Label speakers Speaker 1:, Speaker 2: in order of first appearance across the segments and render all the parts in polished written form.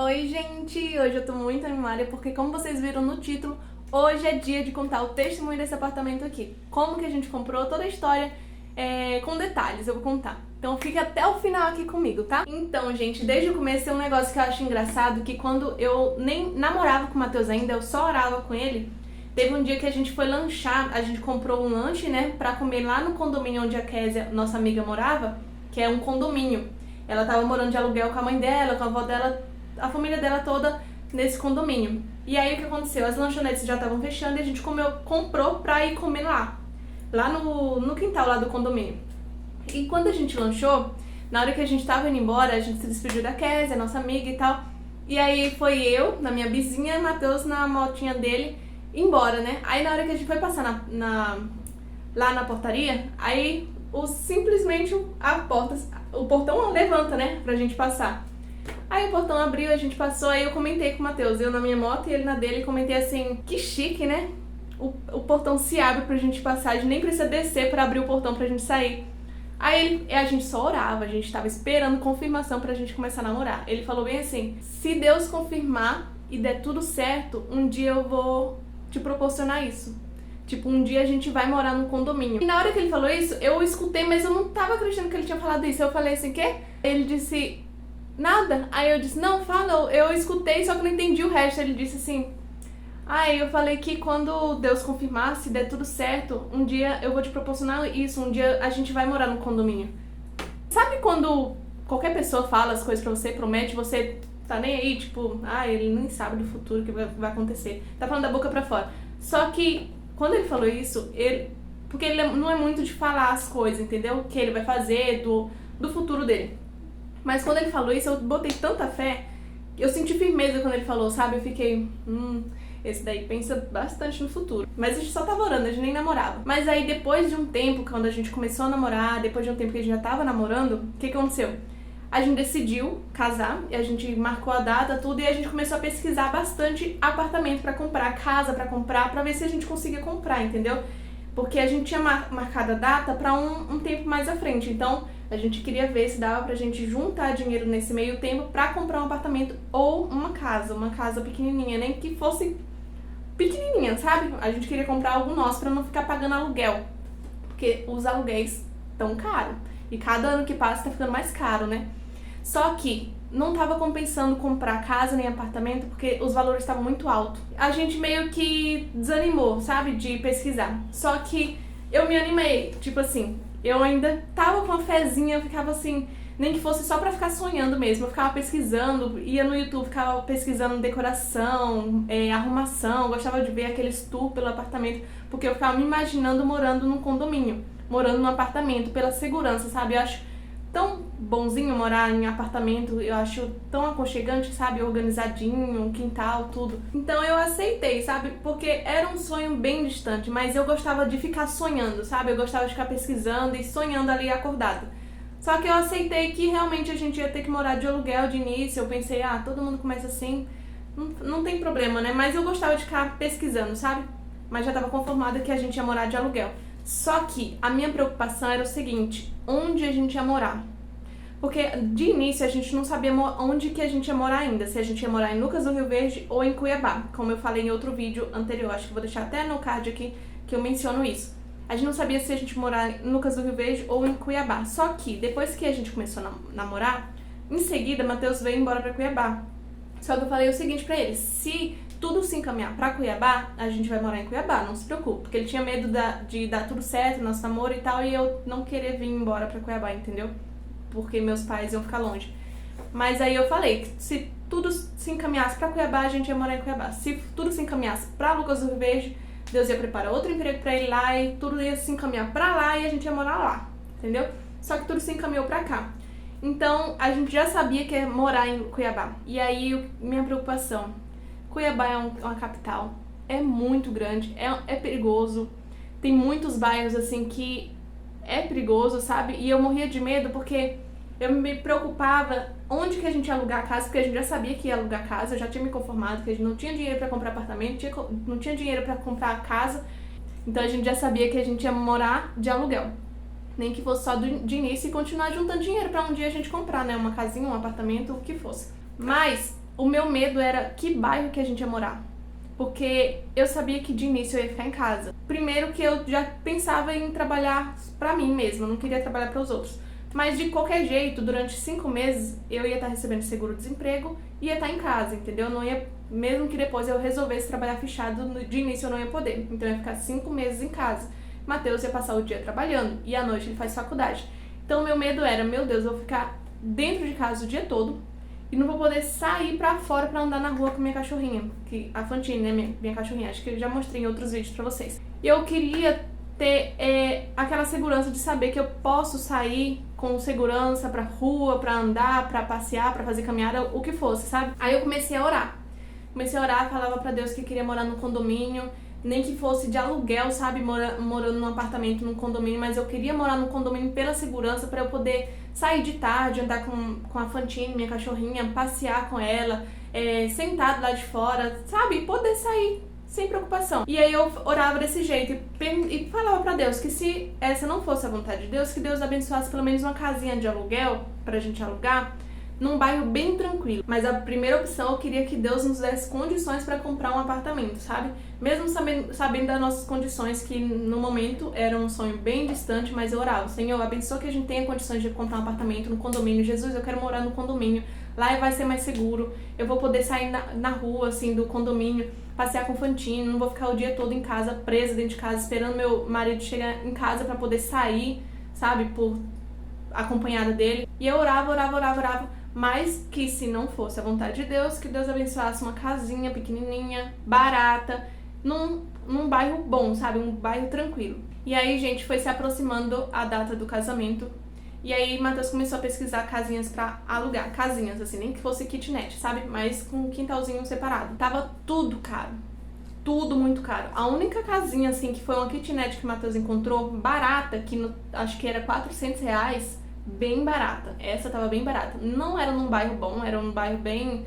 Speaker 1: Oi, gente! Hoje eu tô muito animada porque, como vocês viram no título, hoje é dia de contar o testemunho desse apartamento aqui. Como que a gente comprou, toda a história com detalhes, eu vou contar. Então fica até o final aqui comigo, tá? Então, gente, desde o começo tem um negócio que eu acho engraçado, que quando eu nem namorava com o Matheus ainda, eu só orava com ele. Teve um dia que a gente foi lanchar, a gente comprou um lanche, né, pra comer lá no condomínio onde a Kézia, nossa amiga, morava, que é um condomínio. Ela tava morando de aluguel com a mãe dela, com a avó dela, a família dela toda nesse condomínio. E aí o que aconteceu? As lanchonetes já estavam fechando e a gente comprou pra ir comer lá no quintal lá do condomínio. E quando a gente lanchou, na hora que a gente tava indo embora, a gente se despediu da Kézia, nossa amiga e tal. E aí foi eu, na minha vizinha, e o Matheus na motinha dele, embora, né? Aí na hora que a gente foi passar lá na portaria, aí simplesmente o portão levanta, né, pra gente passar. Aí o portão abriu, a gente passou, aí eu comentei com o Matheus, eu na minha moto e ele na dele, comentei assim, que chique, né? O portão se abre pra gente passar, a gente nem precisa descer pra abrir o portão pra gente sair. Aí a gente só orava, a gente tava esperando confirmação pra gente começar a namorar. Ele falou bem assim, se Deus confirmar e der tudo certo, um dia eu vou te proporcionar isso. Tipo, um dia a gente vai morar num condomínio. E na hora que ele falou isso, eu escutei, mas eu não tava acreditando que ele tinha falado isso. Eu falei assim, quê? Ele disse, nada. Aí eu disse, não, fala, eu escutei, só que não entendi o resto. Ele disse assim, aí eu falei que quando Deus confirmar, se der tudo certo, um dia eu vou te proporcionar isso, um dia a gente vai morar no condomínio. Sabe quando qualquer pessoa fala as coisas pra você, promete, você tá nem aí, tipo, ele nem sabe do futuro que vai acontecer. Tá falando da boca pra fora. Só que quando ele falou isso, porque ele não é muito de falar as coisas, entendeu? O que ele vai fazer, do futuro dele. Mas quando ele falou isso, eu botei tanta fé, eu senti firmeza quando ele falou, sabe? Eu fiquei, esse daí pensa bastante no futuro. Mas a gente só tava orando, a gente nem namorava. Mas aí depois de um tempo, quando a gente começou a namorar, depois de um tempo que a gente já tava namorando, o que aconteceu? A gente decidiu casar, e a gente marcou a data, tudo, e a gente começou a pesquisar bastante apartamento pra comprar, casa pra comprar, pra ver se a gente conseguia comprar, entendeu? Porque a gente tinha marcado a data pra um tempo mais à frente, então a gente queria ver se dava pra gente juntar dinheiro nesse meio tempo pra comprar um apartamento ou uma casa pequenininha, nem que fosse pequenininha, sabe? A gente queria comprar algo nosso pra não ficar pagando aluguel, porque os aluguéis tão caros, e cada ano que passa tá ficando mais caro, né? Só que não tava compensando comprar casa nem apartamento porque os valores estavam muito altos. A gente meio que desanimou, sabe, de pesquisar. Só que eu me animei, tipo assim, eu ainda tava com uma fezinha, eu ficava assim, nem que fosse só pra ficar sonhando mesmo. Eu ficava pesquisando, ia no YouTube, ficava pesquisando decoração, arrumação, gostava de ver aqueles tours pelo apartamento, porque eu ficava me imaginando morando num condomínio, morando num apartamento, pela segurança, sabe? Eu acho tão bonzinho morar em apartamento, eu acho tão aconchegante, sabe, organizadinho, um quintal, tudo. Então eu aceitei, sabe, porque era um sonho bem distante, mas eu gostava de ficar sonhando, sabe, eu gostava de ficar pesquisando e sonhando ali acordada. Só que eu aceitei que realmente a gente ia ter que morar de aluguel de início, eu pensei, todo mundo começa assim, não tem problema, né, mas eu gostava de ficar pesquisando, sabe, mas já tava conformada que a gente ia morar de aluguel. Só que a minha preocupação era o seguinte, onde a gente ia morar? Porque de início a gente não sabia onde que a gente ia morar ainda, se a gente ia morar em Lucas do Rio Verde ou em Cuiabá, como eu falei em outro vídeo anterior, acho que vou deixar até no card aqui que eu menciono isso. A gente não sabia se a gente ia morar em Lucas do Rio Verde ou em Cuiabá, só que depois que a gente começou a namorar, em seguida Matheus veio embora pra Cuiabá. Só que eu falei o seguinte pra ele, se tudo se encaminhar pra Cuiabá, a gente vai morar em Cuiabá, não se preocupe. Porque ele tinha medo de dar tudo certo, nosso namoro e tal, e eu não querer vir embora pra Cuiabá, entendeu? Porque meus pais iam ficar longe. Mas aí eu falei que se tudo se encaminhasse pra Cuiabá, a gente ia morar em Cuiabá. Se tudo se encaminhasse pra Lucas do Rio Verde, Deus ia preparar outro emprego pra ele lá e tudo ia se encaminhar pra lá e a gente ia morar lá, entendeu? Só que tudo se encaminhou pra cá. Então, a gente já sabia que ia morar em Cuiabá. E aí, minha preocupação, Cuiabá é uma capital, é muito grande, é perigoso, tem muitos bairros assim que é perigoso, sabe? E eu morria de medo porque eu me preocupava onde que a gente ia alugar a casa, porque a gente já sabia que ia alugar a casa, eu já tinha me conformado que a gente não tinha dinheiro pra comprar apartamento, não tinha dinheiro pra comprar a casa, então a gente já sabia que a gente ia morar de aluguel. Nem que fosse só de início e continuar juntando dinheiro pra um dia a gente comprar, né? Uma casinha, um apartamento, o que fosse. Mas o meu medo era que bairro que a gente ia morar. Porque eu sabia que de início eu ia ficar em casa. Primeiro que eu já pensava em trabalhar pra mim mesma, eu não queria trabalhar para os outros. Mas de qualquer jeito, durante 5 meses, eu ia estar recebendo seguro-desemprego e ia estar em casa, entendeu? Eu não ia, mesmo que depois eu resolvesse trabalhar fechado, de início eu não ia poder. Então eu ia ficar 5 meses em casa. Matheus ia passar o dia trabalhando e à noite ele faz faculdade. Então meu medo era, meu Deus, eu vou ficar dentro de casa o dia todo e não vou poder sair pra fora pra andar na rua com minha cachorrinha, que a Fantine, né, minha cachorrinha, acho que eu já mostrei em outros vídeos pra vocês. E eu queria ter aquela segurança de saber que eu posso sair com segurança pra rua, pra andar, pra passear, pra fazer caminhada, o que fosse, sabe? Aí eu comecei a orar. Falava pra Deus que queria morar num condomínio, nem que fosse de aluguel, sabe, morando num apartamento, num condomínio, mas eu queria morar num condomínio pela segurança, pra eu poder sair de tarde, andar com a Fantine, minha cachorrinha, passear com ela, sentar lá de fora, sabe, poder sair sem preocupação. E aí eu orava desse jeito e falava pra Deus que se essa não fosse a vontade de Deus, que Deus abençoasse pelo menos uma casinha de aluguel pra gente alugar, num bairro bem tranquilo. Mas a primeira opção eu queria que Deus nos desse condições para comprar um apartamento, sabe? Mesmo sabendo das nossas condições, que no momento era um sonho bem distante, mas eu orava: Senhor, abençoa que a gente tenha condições de comprar um apartamento no condomínio. Jesus, eu quero morar no condomínio. Lá vai ser mais seguro. Eu vou poder sair na rua, assim, do condomínio, passear com o Fantine. Não vou ficar o dia todo em casa, presa dentro de casa, esperando meu marido chegar em casa para poder sair, sabe? Acompanhada dele. E eu orava. Mas que se não fosse a vontade de Deus, que Deus abençoasse uma casinha pequenininha, barata, num bairro bom, sabe? Um bairro tranquilo. E aí, gente, foi se aproximando a data do casamento. E aí, Matheus começou a pesquisar casinhas pra alugar. Casinhas, assim, nem que fosse kitnet, sabe? Mas com um quintalzinho separado. Tava tudo caro. Tudo muito caro. A única casinha, assim, que foi uma kitnet que o Matheus encontrou, barata, que acho que era R$400, bem barata. Essa tava bem barata. Não era num bairro bom, era um bairro bem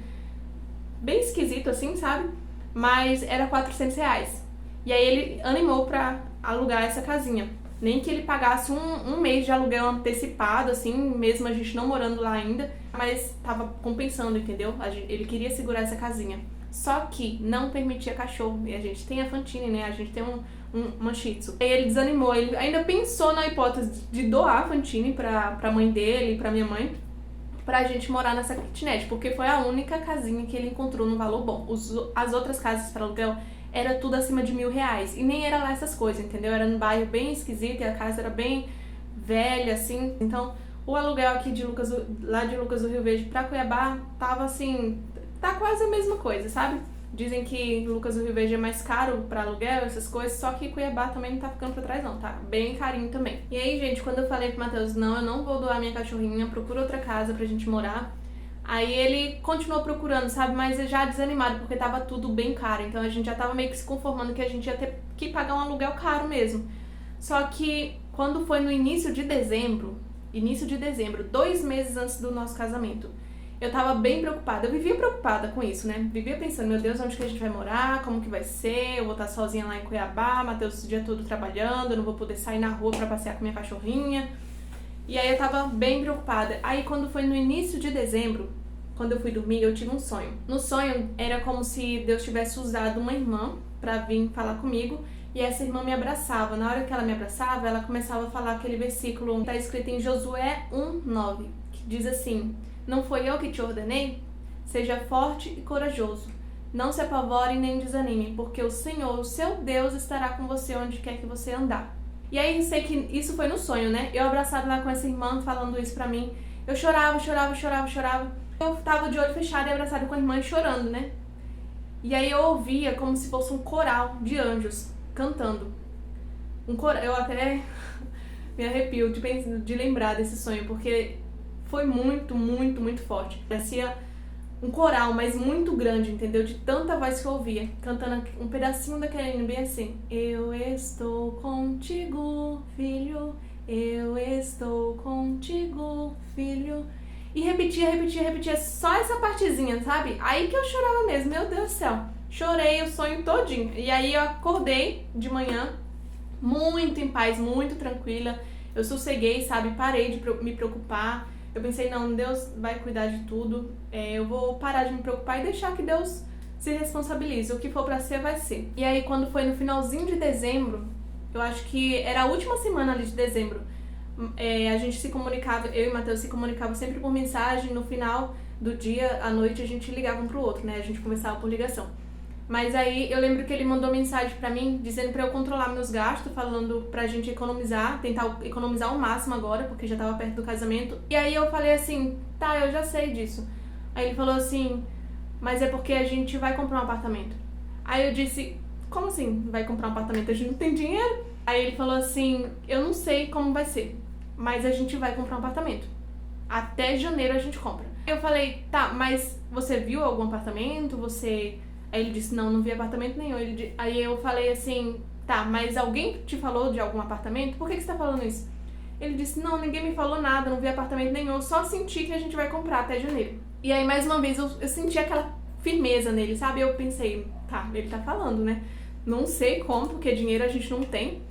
Speaker 1: esquisito, assim, sabe? Mas era R$400. E aí ele animou pra alugar essa casinha. Nem que ele pagasse um mês de aluguel antecipado, assim, mesmo a gente não morando lá ainda, mas tava compensando, entendeu? Ele queria segurar essa casinha. Só que não permitia cachorro. E a gente tem a Fantine, né? A gente tem uma Shih Tzu. Aí ele desanimou, ele ainda pensou na hipótese de doar a Fantine pra mãe dele, pra minha mãe, pra gente morar nessa kitnet, porque foi a única casinha que ele encontrou no valor bom. As outras casas para aluguel era tudo acima de R$1.000, e nem era lá essas coisas, entendeu? Era num bairro bem esquisito e a casa era bem velha, assim. Então, o aluguel aqui lá de Lucas do Rio Verde pra Cuiabá tava assim, tá quase a mesma coisa, sabe? Dizem que Lucas do Rio Verde é mais caro pra aluguel, essas coisas, só que Cuiabá também não tá ficando pra trás não, tá bem carinho também. E aí, gente, quando eu falei pro Matheus, não, eu não vou doar minha cachorrinha, procura outra casa pra gente morar, aí ele continuou procurando, sabe, mas já desanimado, porque tava tudo bem caro, então a gente já tava meio que se conformando que a gente ia ter que pagar um aluguel caro mesmo. Só que quando foi no início de dezembro, 2 meses antes do nosso casamento, eu tava bem preocupada, eu vivia preocupada com isso, né? Vivia pensando, meu Deus, onde que a gente vai morar, como que vai ser, eu vou estar sozinha lá em Cuiabá, Matheus o dia todo trabalhando, eu não vou poder sair na rua pra passear com minha cachorrinha. E aí eu tava bem preocupada. Aí quando foi no início de dezembro, quando eu fui dormir, eu tive um sonho. No sonho era como se Deus tivesse usado uma irmã pra vir falar comigo, e essa irmã me abraçava. Na hora que ela me abraçava, ela começava a falar aquele versículo que tá escrito em Josué 1:9, que diz assim: não foi eu que te ordenei? Seja forte e corajoso. Não se apavore nem desanime, porque o Senhor, o seu Deus, estará com você onde quer que você andar. E aí, eu sei que isso foi no sonho, né? Eu abraçada lá com essa irmã, falando isso pra mim. Eu chorava. Eu tava de olho fechado e abraçada com a irmã e chorando, né? E aí eu ouvia como se fosse um coral de anjos cantando. Um coral, eu até me arrepio de lembrar desse sonho, porque foi muito forte. Parecia um coral, mas muito grande, entendeu? De tanta voz que eu ouvia, cantando um pedacinho daquele bem assim: eu estou contigo, filho, eu estou contigo, filho. E repetia só essa partezinha, sabe? Aí que eu chorava mesmo, meu Deus do céu. Chorei o sonho todinho. E aí eu acordei de manhã, muito em paz, muito tranquila. Eu sosseguei, sabe? Parei de me preocupar. Eu pensei, não, Deus vai cuidar de tudo, eu vou parar de me preocupar e deixar que Deus se responsabilize. O que for pra ser, vai ser. E aí, quando foi no finalzinho de dezembro, eu acho que era a última semana ali de dezembro, a gente se comunicava, eu e o Matheus se comunicavam sempre por mensagem. No final do dia, à noite, a gente ligava um pro outro, né? A gente conversava por ligação. Mas aí eu lembro que ele mandou mensagem pra mim dizendo pra eu controlar meus gastos, falando pra gente economizar, tentar economizar ao máximo agora, porque já tava perto do casamento. E aí eu falei assim, tá, eu já sei disso. Aí ele falou assim, mas é porque a gente vai comprar um apartamento. Aí eu disse, como assim vai comprar um apartamento? A gente não tem dinheiro? Aí ele falou assim, eu não sei como vai ser, mas a gente vai comprar um apartamento. Até janeiro a gente compra. Eu falei, tá, mas você viu algum apartamento? Aí ele disse, não vi apartamento nenhum. Aí eu falei assim, tá, mas alguém te falou de algum apartamento? Por que você tá falando isso? Ele disse, não, ninguém me falou nada, não vi apartamento nenhum, eu só senti que a gente vai comprar até janeiro. E aí, mais uma vez, eu senti aquela firmeza nele, sabe? Eu pensei, tá, ele tá falando, né? Não sei como, porque dinheiro a gente não tem.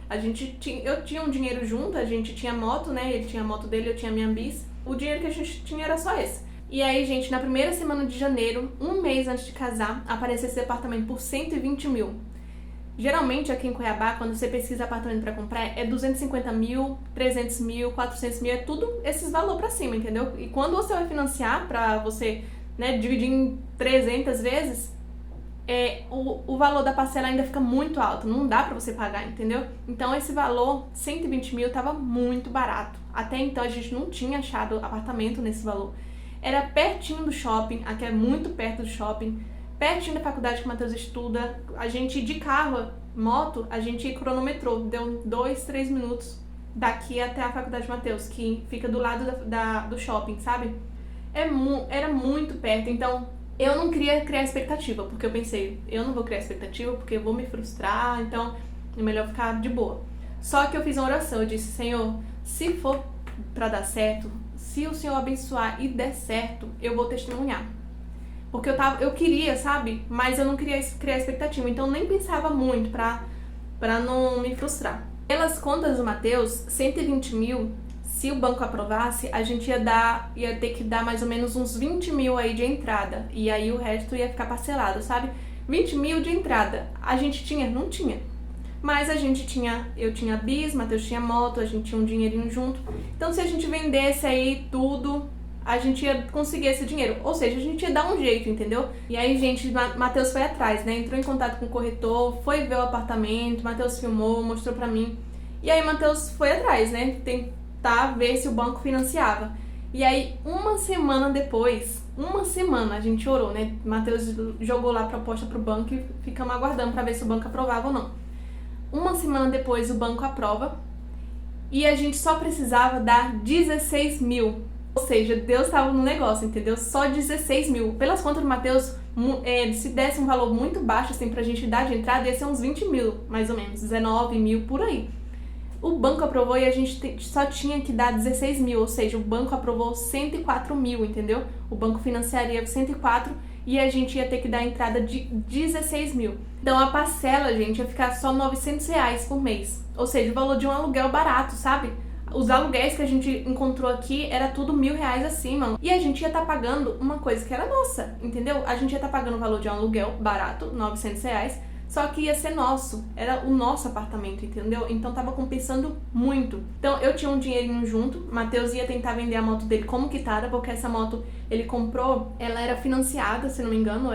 Speaker 1: Eu tinha um dinheiro junto, a gente tinha moto, né? Ele tinha a moto dele, eu tinha a minha bis. O dinheiro que a gente tinha era só esse. E aí, gente, na primeira semana de janeiro, um mês antes de casar, apareceu esse apartamento por 120 mil. Geralmente, aqui em Cuiabá, quando você pesquisa apartamento pra comprar, é 250 mil, 300 mil, 400 mil, é tudo esses valores pra cima, entendeu? E quando você vai financiar pra você, né, dividir em 300 vezes, o valor da parcela ainda fica muito alto, não dá pra você pagar, entendeu? Então, esse valor, 120 mil, tava muito barato. Até então, a gente não tinha achado apartamento nesse valor. Era pertinho do shopping, aqui é muito perto do shopping, pertinho da faculdade que o Matheus estuda. A gente, de carro, moto, a gente cronometrou, deu 2, 3 minutos daqui até a faculdade de Matheus, que fica do lado do shopping, sabe? Era muito perto, então eu não queria criar expectativa, porque eu pensei, eu não vou criar expectativa porque eu vou me frustrar, então é melhor ficar de boa. Só que eu fiz uma oração, eu disse, Senhor, se for pra dar certo, se o Senhor abençoar e der certo, eu vou testemunhar. Porque eu queria, sabe? Mas eu não queria criar expectativa. Então eu nem pensava muito pra não me frustrar. Pelas contas do Matheus, 120 mil, se o banco aprovasse, a gente ia ter que dar mais ou menos uns 20 mil aí de entrada. E aí o resto ia ficar parcelado, sabe? 20 mil de entrada. A gente tinha? Não tinha. Mas eu tinha bis, Matheus tinha moto, a gente tinha um dinheirinho junto. Então se a gente vendesse aí tudo, a gente ia conseguir esse dinheiro. Ou seja, a gente ia dar um jeito, entendeu? E aí, gente, Matheus foi atrás, né? Entrou em contato com o corretor, foi ver o apartamento, Matheus filmou, mostrou pra mim. E aí Matheus foi atrás, né? Tentar ver se o banco financiava. E aí, uma semana depois, a gente orou, né? Matheus jogou lá a proposta pro banco e ficamos aguardando pra ver se o banco aprovava ou não. Uma semana depois o banco aprova e a gente só precisava dar 16 mil. Ou seja, Deus estava no negócio, entendeu? Só 16 mil. Pelas contas do Matheus, se desse um valor muito baixo assim pra gente dar de entrada, ia ser uns 20 mil, mais ou menos, 19 mil, por aí. O banco aprovou e a gente só tinha que dar 16 mil, ou seja, o banco aprovou 104 mil, entendeu? O banco financiaria 104 e a gente ia ter que dar a entrada de 16 mil. Então a parcela, gente, ia ficar só R$900 por mês. Ou seja, o valor de um aluguel barato, sabe? Os aluguéis que a gente encontrou aqui era tudo R$1.000 acima. E a gente ia estar pagando uma coisa que era nossa, entendeu? A gente ia estar pagando o valor de um aluguel barato, R$900, só que ia ser nosso. Era o nosso apartamento, entendeu? Então tava compensando muito. Então eu tinha um dinheirinho junto, Matheus ia tentar vender a moto dele como quitada, porque essa moto ele comprou, ela era financiada, se não me engano,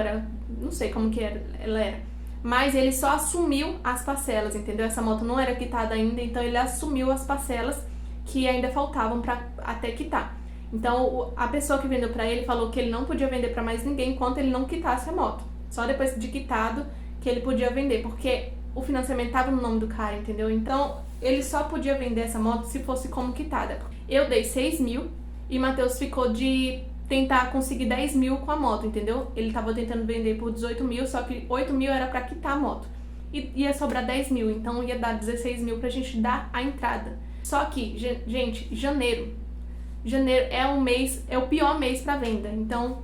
Speaker 1: não sei como que ela era. Mas ele só assumiu as parcelas, entendeu? Essa moto não era quitada ainda, então ele assumiu as parcelas que ainda faltavam para até quitar. Então a pessoa que vendeu para ele falou que ele não podia vender para mais ninguém enquanto ele não quitasse a moto. Só depois de quitado que ele podia vender, porque o financiamento estava no nome do cara, entendeu? Então ele só podia vender essa moto se fosse como quitada. Eu dei 6 mil e Matheus ficou de tentar conseguir 10 mil com a moto, entendeu? Ele tava tentando vender por 18 mil, só que 8 mil era pra quitar a moto. E ia sobrar 10 mil, então ia dar 16 mil pra gente dar a entrada. Só que, gente, janeiro é o pior mês pra venda. Então,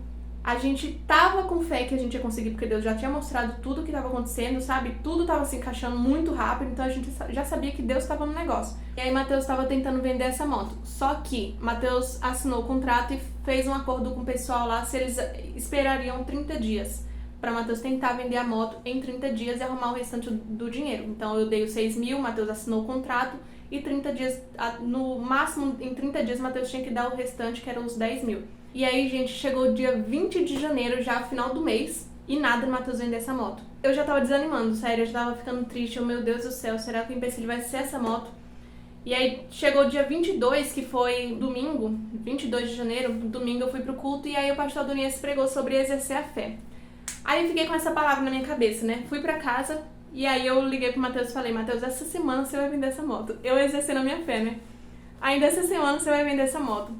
Speaker 1: A gente tava com fé que a gente ia conseguir, porque Deus já tinha mostrado tudo o que tava acontecendo, sabe? Tudo tava se encaixando muito rápido, então a gente já sabia que Deus tava no negócio. E aí Matheus tava tentando vender essa moto. Só que Matheus assinou o contrato e fez um acordo com o pessoal lá se eles esperariam 30 dias para Matheus tentar vender a moto em 30 dias e arrumar o restante do dinheiro. Então eu dei os 6 mil, Matheus assinou o contrato e 30 dias, no máximo em 30 dias Matheus tinha que dar o restante, que eram os 10 mil. E aí, gente, chegou o dia 20 de janeiro, já final do mês, e nada do Matheus vender essa moto. Eu já tava desanimando, sério, eu já tava ficando triste. Meu Deus do céu, será que o empecilho vai ser essa moto? E aí, chegou o dia 22, que foi domingo, 22 de janeiro, domingo eu fui pro culto, e aí o pastor Adonias pregou sobre exercer a fé. Aí eu fiquei com essa palavra na minha cabeça, né? Fui pra casa, e aí eu liguei pro Matheus e falei, Matheus, essa semana você vai vender essa moto. Eu exercendo a minha fé, né? Ainda essa semana você vai vender essa moto.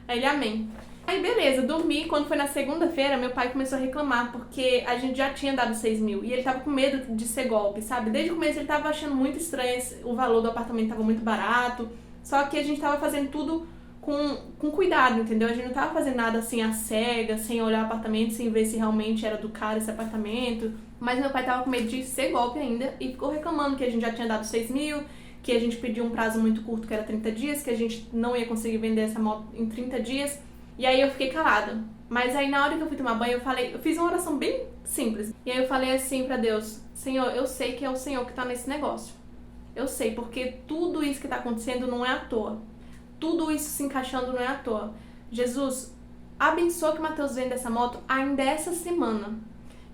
Speaker 1: Aí ele, amém. Aí beleza, dormi, quando foi na segunda-feira, meu pai começou a reclamar, porque a gente já tinha dado 6 mil, e ele tava com medo de ser golpe, sabe? Desde o começo ele tava achando muito estranho, o valor do apartamento tava muito barato, só que a gente tava fazendo tudo com cuidado, entendeu? A gente não tava fazendo nada assim às cegas, sem olhar o apartamento, sem ver se realmente era do cara esse apartamento, mas meu pai tava com medo de ser golpe ainda, e ficou reclamando que a gente já tinha dado 6 mil, que a gente pediu um prazo muito curto, que era 30 dias, que a gente não ia conseguir vender essa moto em 30 dias, e aí eu fiquei calada. Mas aí na hora que eu fui tomar banho, eu fiz uma oração bem simples. E aí eu falei assim pra Deus, Senhor, eu sei que é o Senhor que tá nesse negócio. Eu sei, porque tudo isso que tá acontecendo não é à toa. Tudo isso se encaixando não é à toa. Jesus, abençoa que o Matheus venda essa moto ainda essa semana.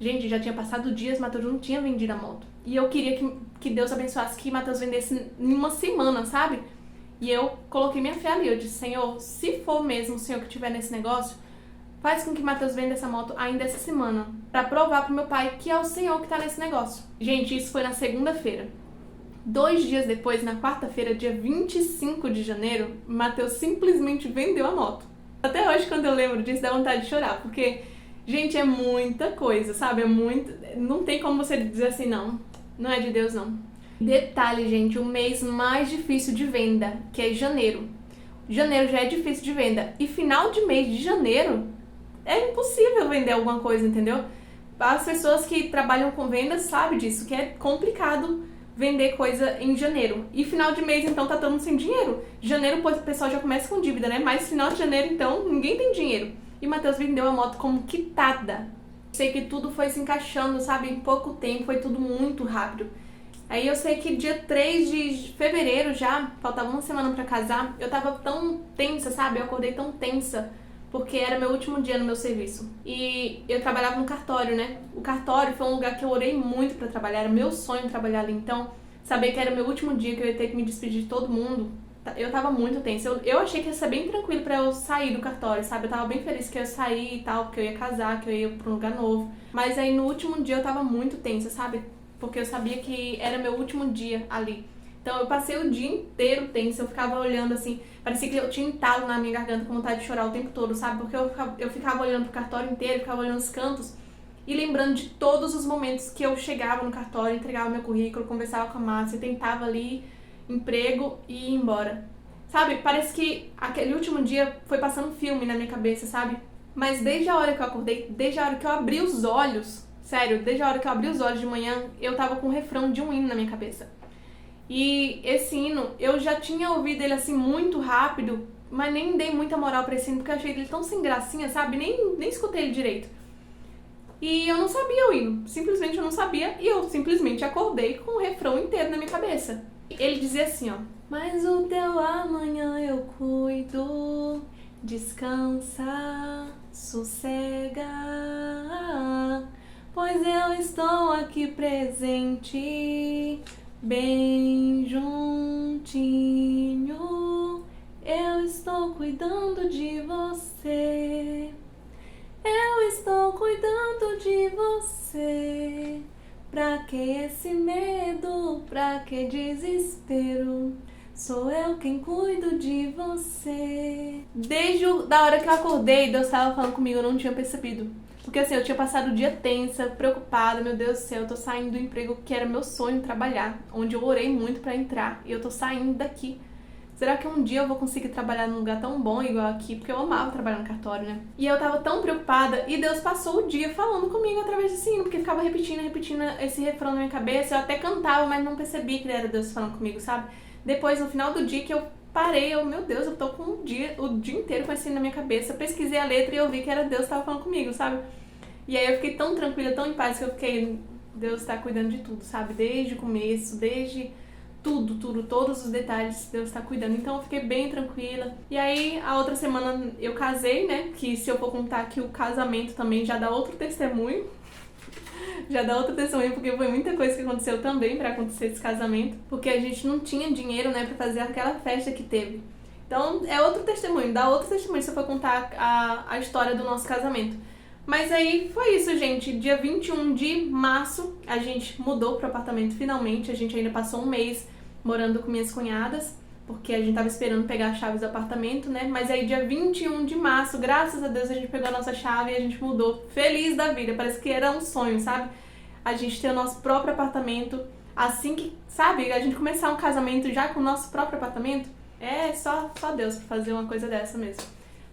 Speaker 1: Gente, já tinha passado dias, Matheus não tinha vendido a moto. E eu queria que Deus abençoasse que Matheus vendesse em uma semana, sabe? E eu coloquei minha fé ali, eu disse, Senhor, se for mesmo o Senhor que estiver nesse negócio, faz com que Matheus venda essa moto ainda essa semana, pra provar pro meu pai que é o Senhor que tá nesse negócio. Gente, isso foi na segunda-feira. 2 dias depois, na quarta-feira, dia 25 de janeiro, Matheus simplesmente vendeu a moto. Até hoje, quando eu lembro disso, dá vontade de chorar, porque, gente, é muita coisa, sabe? É muito... Não tem como você dizer assim, não é de Deus, não. Detalhe, gente, o mês mais difícil de venda, que é janeiro. Janeiro já é difícil de venda. E final de mês de janeiro é impossível vender alguma coisa, entendeu? As pessoas que trabalham com vendas sabem disso, que é complicado vender coisa em janeiro. E final de mês, então, tá todo mundo sem dinheiro. Janeiro, o pessoal já começa com dívida, né? Mas final de janeiro, então, ninguém tem dinheiro. E Matheus vendeu a moto como quitada. Sei que tudo foi se encaixando, sabe? Em pouco tempo, foi tudo muito rápido. Aí eu sei que dia 3 de fevereiro já, faltava uma semana pra casar, eu tava tão tensa, sabe? Eu acordei tão tensa, porque era meu último dia no meu serviço. E eu trabalhava no cartório, né? O cartório foi um lugar que eu orei muito pra trabalhar, era meu sonho trabalhar ali. Então, saber que era meu último dia, que eu ia ter que me despedir de todo mundo, eu tava muito tensa. Eu achei que ia ser bem tranquilo pra eu sair do cartório, sabe? Eu tava bem feliz que eu ia sair e tal, porque eu ia casar, que eu ia pra um lugar novo. Mas aí no último dia eu tava muito tensa, sabe? Porque eu sabia que era meu último dia ali. Então eu passei o dia inteiro tensa, eu ficava olhando assim, parecia que eu tinha entalo na minha garganta com vontade de chorar o tempo todo, sabe? Porque eu ficava olhando pro cartório inteiro, ficava olhando os cantos e lembrando de todos os momentos que eu chegava no cartório, entregava meu currículo, conversava com a Márcia, tentava ali emprego e ia embora. Sabe? Parece que aquele último dia foi passando um filme na minha cabeça, sabe? Mas desde a hora que eu acordei, desde a hora que eu abri os olhos, sério, desde a hora que eu abri os olhos de manhã, eu tava com um refrão de um hino na minha cabeça. E esse hino, eu já tinha ouvido ele assim muito rápido, mas nem dei muita moral pra esse hino, porque eu achei ele tão sem gracinha, sabe? Nem escutei ele direito. E eu não sabia o hino, simplesmente eu não sabia, e eu simplesmente acordei com o refrão inteiro na minha cabeça. Ele dizia assim, ó: mas o teu amanhã eu cuido, descansa, sossega, pois eu estou aqui presente, bem juntinho, eu estou cuidando de você, eu estou cuidando de você. Pra que esse medo, pra que desespero? Sou eu quem cuido de você. Desde da hora que eu acordei, Deus estava falando comigo, eu não tinha percebido. Porque assim, eu tinha passado o dia tensa, preocupada, meu Deus do céu, eu tô saindo do emprego que era meu sonho trabalhar, onde eu orei muito pra entrar, e eu tô saindo daqui. será que um dia eu vou conseguir trabalhar num lugar tão bom igual aqui? Porque eu amava trabalhar no cartório, né? E eu tava tão preocupada e Deus passou o dia falando comigo através de sino, porque ficava repetindo esse refrão na minha cabeça. Eu até cantava, mas não percebi que era Deus falando comigo, sabe? Depois, no final do dia que eu parei, meu Deus, eu tô com o dia inteiro com esse sino na minha cabeça. Eu pesquisei a letra e eu vi que era Deus que tava falando comigo, sabe? E aí eu fiquei tão tranquila, tão em paz, que eu fiquei, Deus tá cuidando de tudo, sabe? Desde o começo, desde tudo, todos os detalhes, Deus tá cuidando. Então eu fiquei bem tranquila. E aí, a outra semana eu casei, né? Que se eu for contar aqui o casamento também já dá outro testemunho. Já dá outro testemunho, porque foi muita coisa que aconteceu também pra acontecer esse casamento. Porque a gente não tinha dinheiro, né, pra fazer aquela festa que teve. Então, é outro testemunho, dá outro testemunho se eu for contar a história do nosso casamento. Mas aí foi isso, gente. Dia 21 de março, a gente mudou pro apartamento finalmente. A gente ainda passou um mês morando com minhas cunhadas, porque a gente tava esperando pegar as chaves do apartamento, né? Mas aí dia 21 de março, graças a Deus, a gente pegou a nossa chave e a gente mudou feliz da vida. Parece que era um sonho, sabe? A gente ter o nosso próprio apartamento, assim que, sabe? A gente começar um casamento já com o nosso próprio apartamento. É só Deus pra fazer uma coisa dessa mesmo.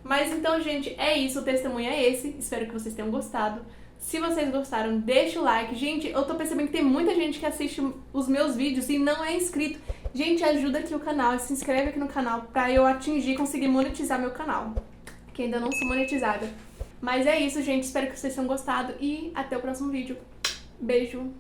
Speaker 1: Mas então, gente, é isso, o testemunho é esse. Espero que vocês tenham gostado. Se vocês gostaram, deixa o like. Gente, eu tô percebendo que tem muita gente que assiste os meus vídeos e não é inscrito. Gente, ajuda aqui o canal, se inscreve aqui no canal pra eu atingir e conseguir monetizar meu canal, que ainda não sou monetizada. Mas é isso, gente, espero que vocês tenham gostado e até o próximo vídeo. Beijo!